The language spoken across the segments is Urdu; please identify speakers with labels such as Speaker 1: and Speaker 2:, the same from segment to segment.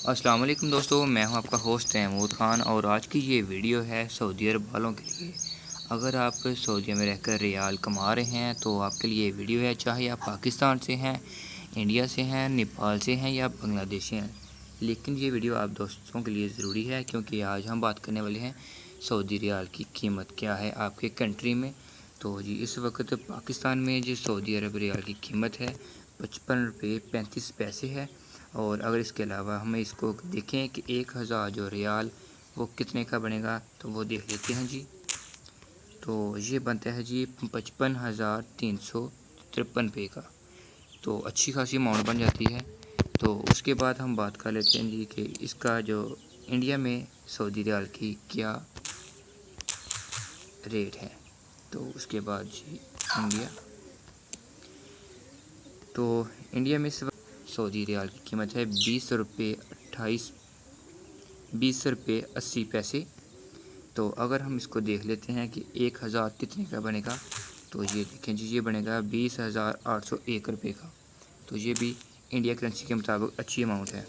Speaker 1: السلام علیکم دوستو، میں ہوں آپ کا ہوسٹ تیمور خان، اور آج کی یہ ویڈیو ہے سعودی عرب والوں کے لیے۔ اگر آپ سعودیہ میں رہ کر ریال کما رہے ہیں تو آپ کے لیے یہ ویڈیو ہے، چاہے آپ پاکستان سے ہیں، انڈیا سے ہیں، نیپال سے ہیں یا بنگلہ دیش سے ہیں، لیکن یہ ویڈیو آپ دوستوں کے لیے ضروری ہے کیونکہ آج ہم بات کرنے والے ہیں سعودی ریال کی قیمت کیا ہے آپ کے کنٹری میں۔ تو جی اس وقت پاکستان میں جو سعودی عرب ریال کی قیمت ہے 55 روپے 35 پیسے ہے، اور اگر اس کے علاوہ ہمیں اس کو دیکھیں کہ 1000 جو ریال وہ کتنے کا بنے گا تو وہ دیکھ لیتے ہیں جی۔ تو یہ بنتا ہے جی 55,353 روپے کا، تو اچھی خاصی اماؤنٹ بن جاتی ہے۔ تو اس کے بعد ہم بات کر لیتے ہیں جی کہ اس کا جو انڈیا میں سعودی ریال کی کیا ریٹ ہے۔ تو اس کے بعد جی انڈیا میں اس وقت سعودی ریال کی قیمت ہے 20 روپے 80 پیسے۔ تو اگر ہم اس کو دیکھ لیتے ہیں کہ 1000 کتنے کا بنے گا تو یہ دیکھیں جی، یہ بنے گا 20,801 روپے کا، تو یہ بھی انڈیا کرنسی کے مطابق اچھی اماؤنٹ ہے۔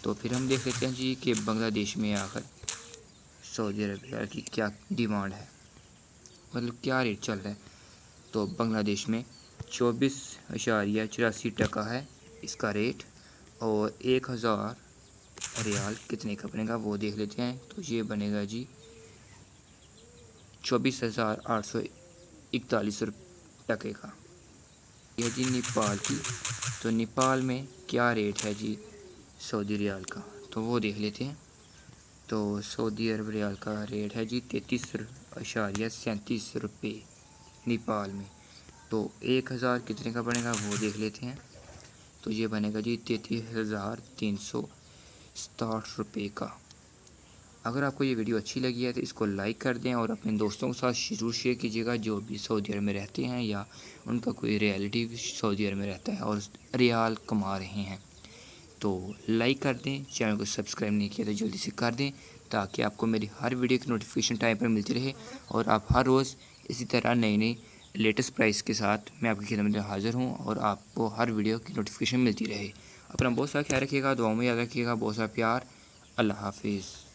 Speaker 1: تو پھر ہم دیکھ لیتے ہیں جی کہ بنگلہ دیش میں آخر سعودی عربیہ کی کیا ڈیمانڈ ہے، مطلب کیا ریٹ چل رہا ہے۔ تو بنگلہ دیش میں 24.84 ہے اس کا ریٹ، اور 1000 ریال کتنے کا بنے گا وہ دیکھ لیتے ہیں۔ تو یہ بنے گا جی 24,841 روپے کا۔ یہ جی نیپال کی، تو نیپال میں کیا ریٹ ہے جی سعودی ریال کا تو وہ دیکھ لیتے ہیں۔ تو سعودی عرب ریال کا ریٹ ہے جی 33.37 روپے نیپال میں، تو 1000 کتنے کا بنے گا وہ دیکھ لیتے ہیں۔ تو یہ بنے گا جی 33,367 روپے کا۔ اگر آپ کو یہ ویڈیو اچھی لگی ہے تو اس کو لائک کر دیں اور اپنے دوستوں کے ساتھ ضرور شیئر کیجیے گا جو بھی سعودی عرب میں رہتے ہیں یا ان کا کوئی ریلیٹیو سعودی عرب میں رہتا ہے اور ریال کما رہے ہیں۔ تو لائک کر دیں، چینل کو سبسکرائب نہیں کیا تو جلدی سے کر دیں تاکہ آپ کو میری ہر ویڈیو کی نوٹیفیکیشن ٹائم پر ملتی رہے، اور آپ ہر روز اسی طرح نئی لیٹسٹ پرائس کے ساتھ میں آپ کی خدمت میں حاضر ہوں اور آپ کو ہر ویڈیو کی نوٹیفیکیشن ملتی رہے۔ اپنا بہت سارا خیال رکھیے گا، دعاؤں میں یاد رکھیے گا، بہت سارا پیار۔ اللہ حافظ۔